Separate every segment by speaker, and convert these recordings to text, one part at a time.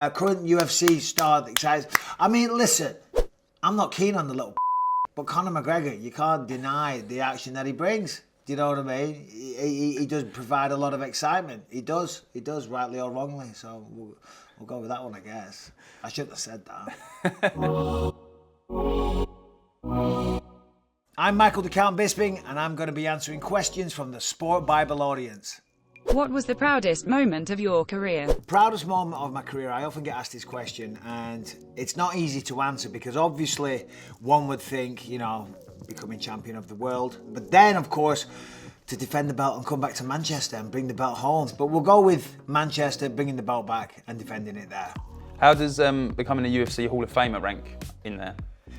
Speaker 1: A current UFC star that excites. I mean, listen, I'm not keen on the little but Conor McGregor, you can't deny the action that he brings. Do you know what I mean? He does provide a lot of excitement. He does, rightly or wrongly. So we'll go with that one, I guess. I shouldn't have said that. I'm Michael the Count Bisping, and I'm going to be answering questions from the SPORTbible audience.
Speaker 2: What was the proudest moment of your career?
Speaker 1: Proudest moment of my career, I often get asked this question, and it's not easy to answer because obviously one would think, you know, becoming champion of the world, but then of course to defend the belt and come back to Manchester and bring the belt home. But we'll go with Manchester, bringing the belt back and defending it there.
Speaker 3: How does becoming a UFC Hall of Famer rank in there?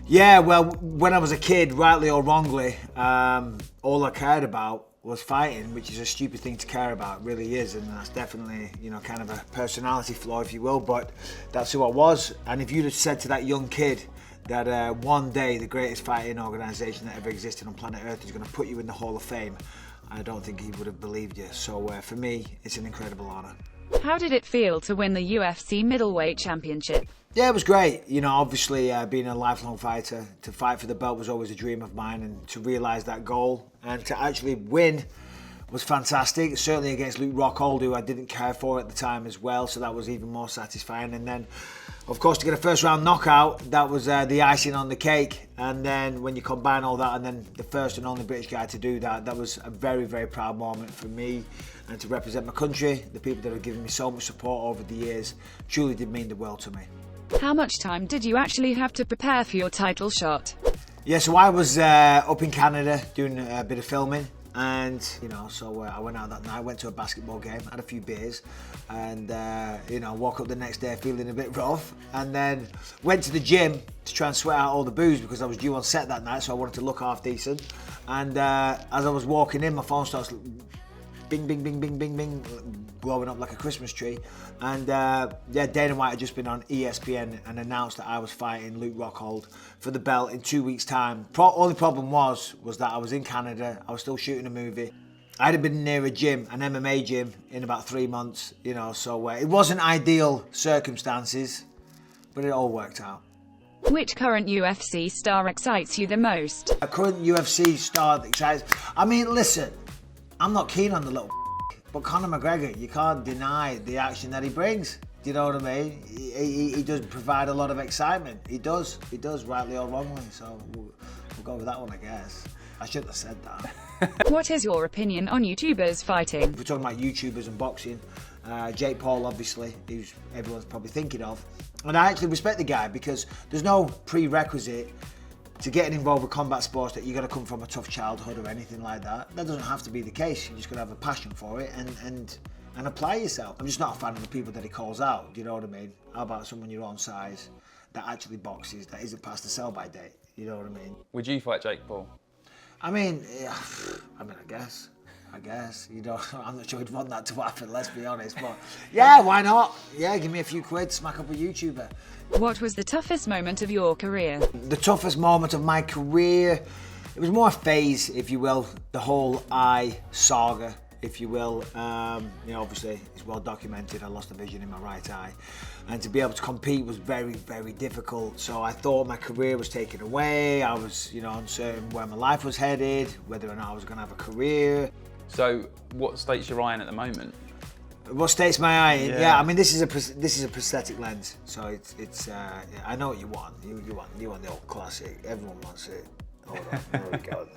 Speaker 1: Yeah, well, when I was a kid, rightly or wrongly, all I cared about was fighting, which is a stupid thing to care about, it really is, and that's definitely, you know, kind of a personality flaw, if you will, but that's who I was. And if you'd have said to that young kid that one day the greatest fighting organisation that ever existed on planet Earth is going to put you in the Hall of Fame, I don't think he would have believed you. So for me, it's an incredible honour.
Speaker 2: How did it feel to win the UFC middleweight championship?
Speaker 1: Yeah, it was great. You know, obviously being a lifelong fighter, to fight for the belt was always a dream of mine, and to realise that goal and to actually win was fantastic. Certainly against Luke Rockhold, who I didn't care for at the time as well, so that was even more satisfying. And then, of course, to get a first round knockout, that was the icing on the cake. And then when you combine all that, and then the first and only British guy to do that, that was a very, very proud moment for me. And to represent my country, the people that have given me so much support over the years, truly did mean the world to me.
Speaker 2: How much time did you actually have to prepare for your title shot?
Speaker 1: Yeah, so I was up in Canada doing a bit of filming, and you know, so I went out that night, went to a basketball game, had a few beers, and you know, woke up the next day feeling a bit rough, and then went to the gym to try and sweat out all the booze because I was due on set that night, so I wanted to look half decent. And as I was walking in, my phone starts bing, bing, bing, bing, bing, bing, blowing up like a Christmas tree. And yeah, Dana White had just been on ESPN and announced that I was fighting Luke Rockhold for the belt in 2 weeks' time. Only problem was that I was in Canada, I was still shooting a movie. I hadn't been near a gym, an MMA gym, in about 3 months, you know, so it wasn't ideal circumstances, but it all worked out.
Speaker 2: Which current UFC star excites you the most?
Speaker 1: A current UFC star that excites... I mean, listen, I'm not keen on the little but Conor McGregor, you can't deny the action that he brings. Do you know what I mean? He does provide a lot of excitement. He does, rightly or wrongly. So we'll go with that one, I guess. I shouldn't have said that.
Speaker 2: What is your opinion on YouTubers fighting?
Speaker 1: If we're talking about YouTubers and boxing, Jake Paul, obviously, who's everyone's probably thinking of. And I actually respect the guy because there's no prerequisite to getting involved with combat sports that you're going to come from a tough childhood or anything like that. That doesn't have to be the case. You're just going to have a passion for it and apply yourself. I'm just not a fan of the people that he calls out, do you know what I mean? How about someone your own size that actually boxes, that isn't past the sell-by date, you know what I mean?
Speaker 3: Would you fight Jake Paul?
Speaker 1: I mean, I guess. You know, I'm not sure I'd want that to happen, let's be honest, but yeah, why not? Yeah, give me a few quid, smack up a YouTuber.
Speaker 2: What was the toughest moment of your career?
Speaker 1: The toughest moment of my career, it was more a phase, if you will, the whole eye saga, if you will. You know, obviously it's well documented, I lost the vision in my right eye, and to be able to compete was very, very difficult. So I thought my career was taken away. I was, you know, uncertain where my life was headed, whether or not I was going to have a career.
Speaker 3: So what state's your eye in at the moment?
Speaker 1: What state's my eye in? Yeah, I mean, this is a prosthetic lens, so it's yeah, I know what you want. You want the old classic. Everyone wants it. Hold on, there we go.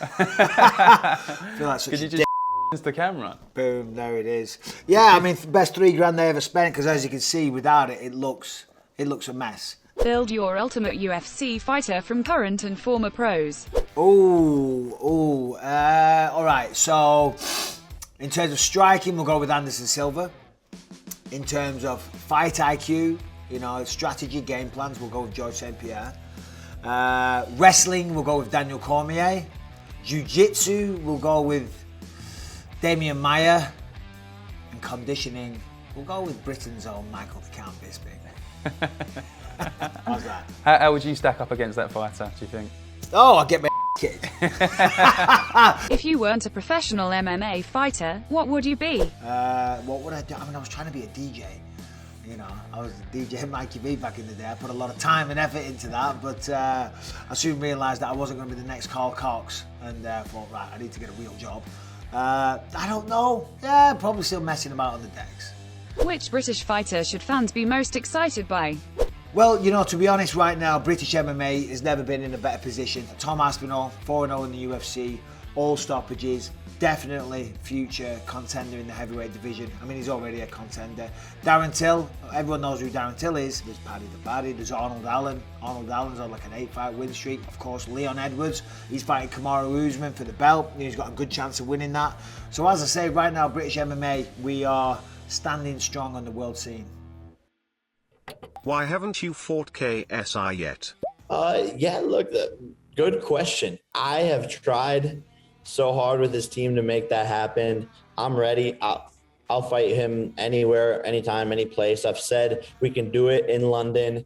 Speaker 1: I feel like such
Speaker 3: Could you just the camera?
Speaker 1: Boom, there it is. Yeah, I mean, best $3,000 they ever spent, because as you can see, without it, it looks a mess.
Speaker 2: Build your ultimate UFC fighter from current and former pros.
Speaker 1: All right, so in terms of striking, we'll go with Anderson Silva. In terms of fight IQ, you know, strategy, game plans, we'll go with George St-Pierre. Wrestling, we'll go with Daniel Cormier. Jiu-Jitsu, we'll go with Damian Maia. And conditioning, we'll go with Britain's own Michael the Count Bisping. How's that?
Speaker 3: How would you stack up against that fighter, do you think?
Speaker 1: Oh, I'll get my kid.
Speaker 2: If you weren't a professional MMA fighter, what would you be?
Speaker 1: What would I do? I mean, I was trying to be a DJ. You know, I was a DJ at Mikey B back in the day. I put a lot of time and effort into that, but I soon realised that I wasn't going to be the next Carl Cox, and thought, right, I need to get a real job. I don't know. Yeah, probably still messing about on the decks.
Speaker 2: Which British fighter should fans be most excited by?
Speaker 1: Well, you know, to be honest, right now, British MMA has never been in a better position. Tom Aspinall, 4-0 in the UFC, all stoppages, definitely future contender in the heavyweight division. I mean, he's already a contender. Darren Till, everyone knows who Darren Till is. There's Paddy the Baddy, there's Arnold Allen. Arnold Allen's on like an 8-fight win streak. Of course, Leon Edwards, he's fighting Kamaru Usman for the belt. He's got a good chance of winning that. So as I say, right now, British MMA, we are standing strong on the world scene.
Speaker 4: Why haven't you fought KSI yet?
Speaker 5: Yeah, look, good question. I have tried so hard with his team to make that happen. I'm ready. I'll fight him anywhere, anytime, any place. I've said we can do it in London.